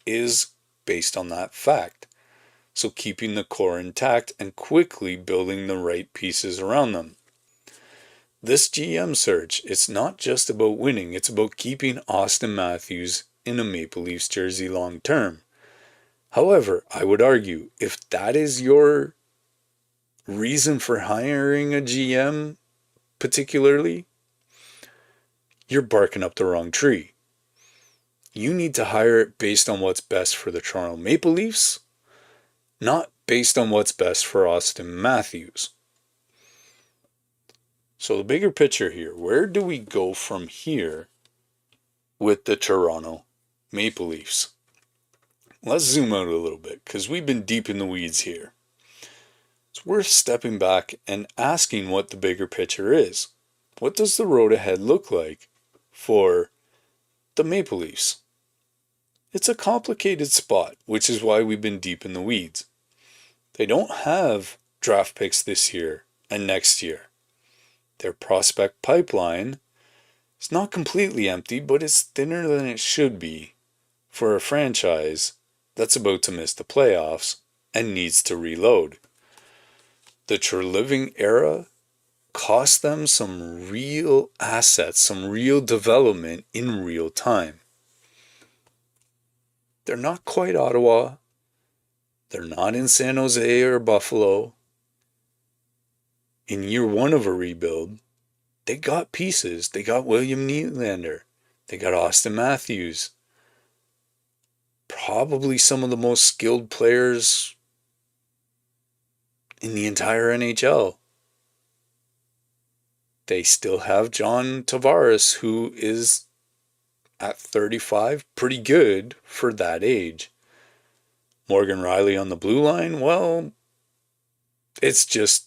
S1: is based on that fact. So keeping the core intact and quickly building the right pieces around them. This GM search, it's not just about winning, it's about keeping Auston Matthews in a Maple Leafs jersey long term. However, I would argue, if that is your reason for hiring a GM particularly, you're barking up the wrong tree. You need to hire it based on what's best for the Toronto Maple Leafs, not based on what's best for Auston Matthews. So the bigger picture here, where do we go from here with the Toronto Maple Leafs? Let's zoom out a little bit because we've been deep in the weeds here. It's worth stepping back and asking what the bigger picture is. What does the road ahead look like for the Maple Leafs? It's a complicated spot, which is why we've been deep in the weeds. They don't have draft picks this year and next year. Their prospect pipeline is not completely empty, but it's thinner than it should be for a franchise that's about to miss the playoffs and needs to reload. The Treliving era cost them some real assets, some real development in real time. They're not quite Ottawa. They're not in San Jose or Buffalo. In year one of a rebuild, they got pieces. They got William Nylander. They got Auston Matthews. Probably some of the most skilled players in the entire NHL. They still have John Tavares, who is at 35 pretty good for that age. Morgan Rielly on the blue line, well, it's just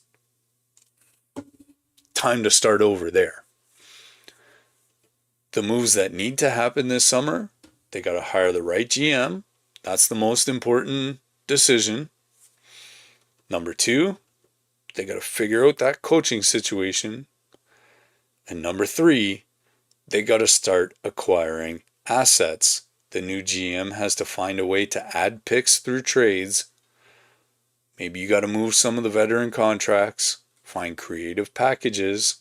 S1: time to start over there. The moves that need to happen this summer, they got to hire the right GM. That's the most important decision. Number 2, they got to figure out that coaching situation. And number 3, they got to start acquiring assets. The new GM has to find a way to add picks through trades. Maybe you got to move some of the veteran contracts. Find creative packages.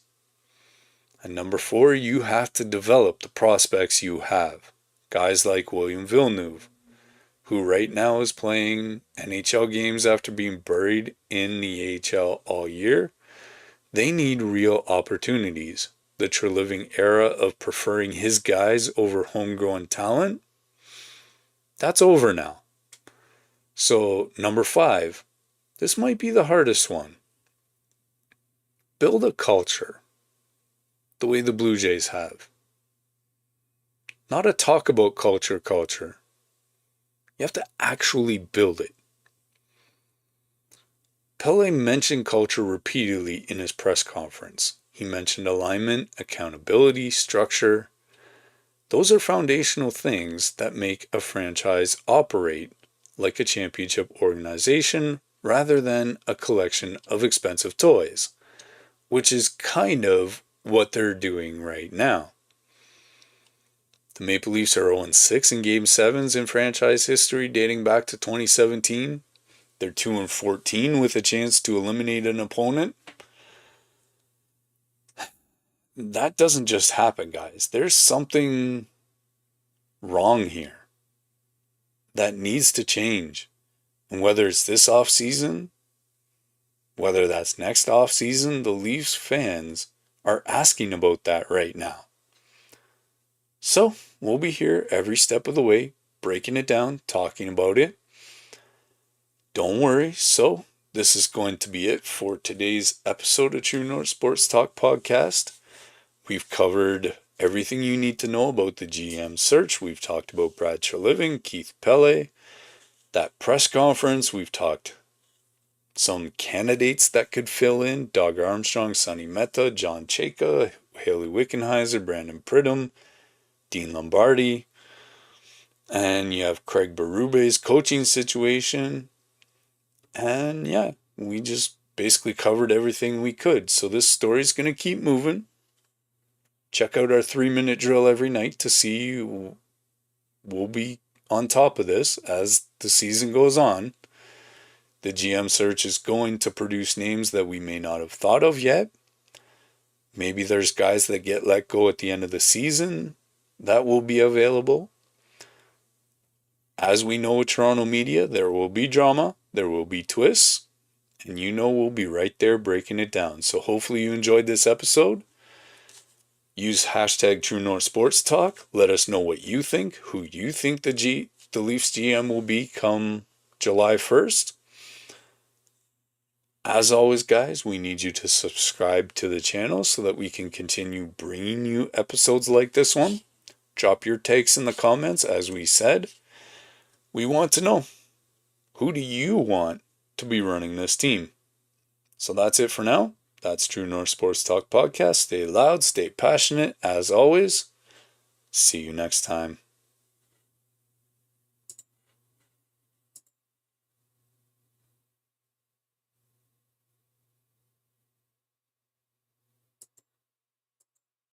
S1: And number 4, you have to develop the prospects you have. Guys like William Villeneuve, who right now is playing NHL games after being buried in the AHL all year. They need real opportunities. The Treliving era of preferring his guys over homegrown talent, that's over now. So number 5, this might be the hardest one. Build a culture the way the Blue Jays have. Not a talk about culture. You have to actually build it. Pele mentioned culture repeatedly in his press conference. He mentioned alignment, accountability, structure. Those are foundational things that make a franchise operate like a championship organization rather than a collection of expensive toys, which is kind of what they're doing right now. The Maple Leafs are 0-6 in Game 7s in franchise history dating back to 2017. They're 2-14 with a chance to eliminate an opponent. That doesn't just happen, guys. There's something wrong here that needs to change. And whether it's this offseason, whether that's next off season, the Leafs fans are asking about that right now. So we'll be here every step of the way, breaking it down, talking about it. Don't worry. So this is going to be it for today's episode of True North Sports Talk Podcast. We've covered everything you need to know about the GM search. We've talked about Brad Treliving, Keith Pelle, that press conference. We've talked some candidates that could fill in: Doug Armstrong, Sonny Mehta, John Chayka, Haley Wickenheiser, Brandon Pridham, Dean Lombardi. And you have Craig Berube's coaching situation. And yeah, we just basically covered everything we could. So this story's going to keep moving. Check out our 3-minute drill every night to see we'll be on top of this as the season goes on. The GM search is going to produce names that we may not have thought of yet. Maybe there's guys that get let go at the end of the season that will be available. As we know with Toronto media, there will be drama, there will be twists, and we'll be right there breaking it down. So hopefully you enjoyed this episode. Use hashtag True North Sports Talk. Let us know what you think, who you think the Leafs GM will be come July 1st. As always, guys, we need you to subscribe to the channel so that we can continue bringing you episodes like this one. Drop your takes in the comments, as we said. We want to know, who do you want to be running this team? So that's it for now. That's True North Sports Talk Podcast. Stay loud, stay passionate. As always, see you next time.